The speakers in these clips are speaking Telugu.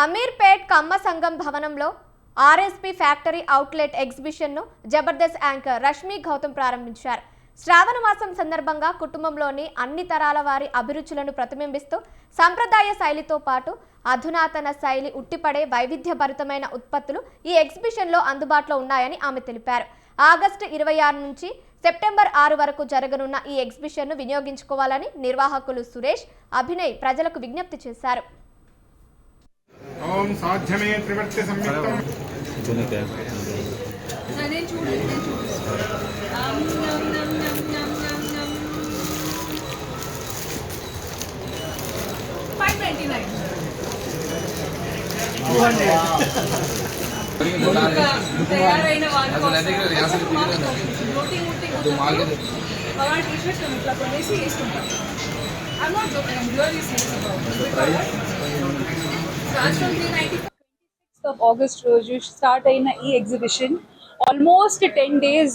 అమీర్పేట్ కమ్మ సంఘం భవనంలో ఆర్ఎస్పీ ఫ్యాక్టరీ అవుట్లెట్ ఎగ్జిబిషన్ను జబర్దస్త్ యాంకర్ రష్మి గౌతమ్ ప్రారంభించారు. శ్రావణ మాసం సందర్భంగా కుటుంబంలోని అన్ని తరాల వారి అభిరుచులను ప్రతిబింబిస్తూ సంప్రదాయ శైలితో పాటు అధునాతన శైలి ఉట్టిపడే వైవిధ్యభరితమైన ఉత్పత్తులు ఈ ఎగ్జిబిషన్లో అందుబాటులో ఉన్నాయని ఆమె తెలిపారు. ఆగస్టు 26 నుంచి సెప్టెంబర్ 6 వరకు జరగనున్న ఈ ఎగ్జిబిషన్ను వినియోగించుకోవాలని నిర్వాహకులు సురేష్, అభినయ్ ప్రజలకు విజ్ఞప్తి చేశారు. ఓం సాధ్యమే త్రివర్తి సంయుక్తం తయారైన కొనేసి వేసుకుంటాం. of August రోజు స్టార్ట్ అయిన ఈ ఎగ్జిబిషన్ ఆల్మోస్ట్ 10 days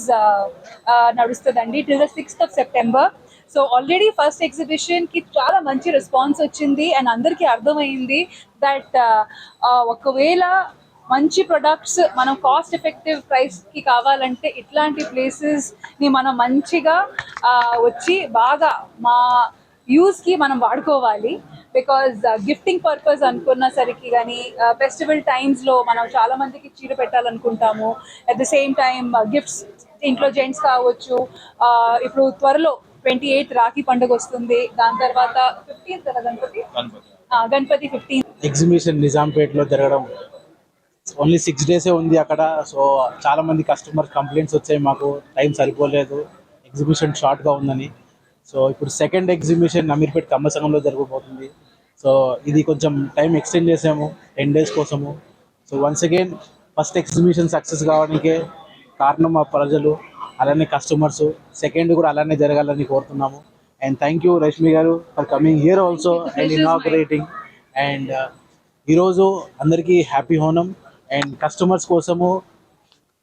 నడుస్తుందండి till the 6th of September. So already first ఎగ్జిబిషన్కి చాలా మంచి రెస్పాన్స్ వచ్చింది అండ్ అందరికీ అర్థమైంది దట్ ఒకవేళ మంచి ప్రొడక్ట్స్ మనం కాస్ట్ ఎఫెక్టివ్ ప్రైస్కి కావాలంటే ఇట్లాంటి ప్లేసెస్ని మనం మంచిగా వచ్చి బాగా మా యూస్కి మనం వాడుకోవాలి. బికాజ్ గిఫ్టింగ్ పర్పస్ అనుకున్న సరికి కానీ ఫెస్టివల్ టైమ్స్లో మనం చాలా మందికి చీర పెట్టాలనుకుంటాము. At the same time gifts ఇంట్లో జెంట్స్ కావచ్చు. ఇప్పుడు త్వరలో 28th రాఖీ పండుగ వస్తుంది. దాని తర్వాత 15th గణపతి 15th ఎగ్జిబిషన్ నిజాంపేట్లో జరగడం ఓన్లీ 6 days ఉంది అక్కడ. సో చాలా మంది కస్టమర్ కంప్లైంట్స్ వచ్చాయి, మాకు టైం సరిపోలేదు, ఎగ్జిబిషన్ షార్ట్గా ఉందని. సో ఇప్పుడు సెకండ్ ఎగ్జిబిషన్ అమీర్పేట్ కమ్మ సంఘంలో జరగబోతుంది. సో ఇది కొంచెం టైం ఎక్స్టెండ్ చేసాము 10 days కోసము. So once again first exhibition success కావడానికే కారణం మా ప్రజలు, అలానే కస్టమర్స్. సెకండ్ కూడా అలానే జరగాలని కోరుతున్నాము. అండ్ థ్యాంక్ యూ రష్మి గారు for coming here also and inaugurating. And ఈరోజు అందరికీ హ్యాపీ ఓనం. అండ్ కస్టమర్స్ కోసము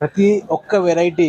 ప్రతి ఒక్క వెరైటీ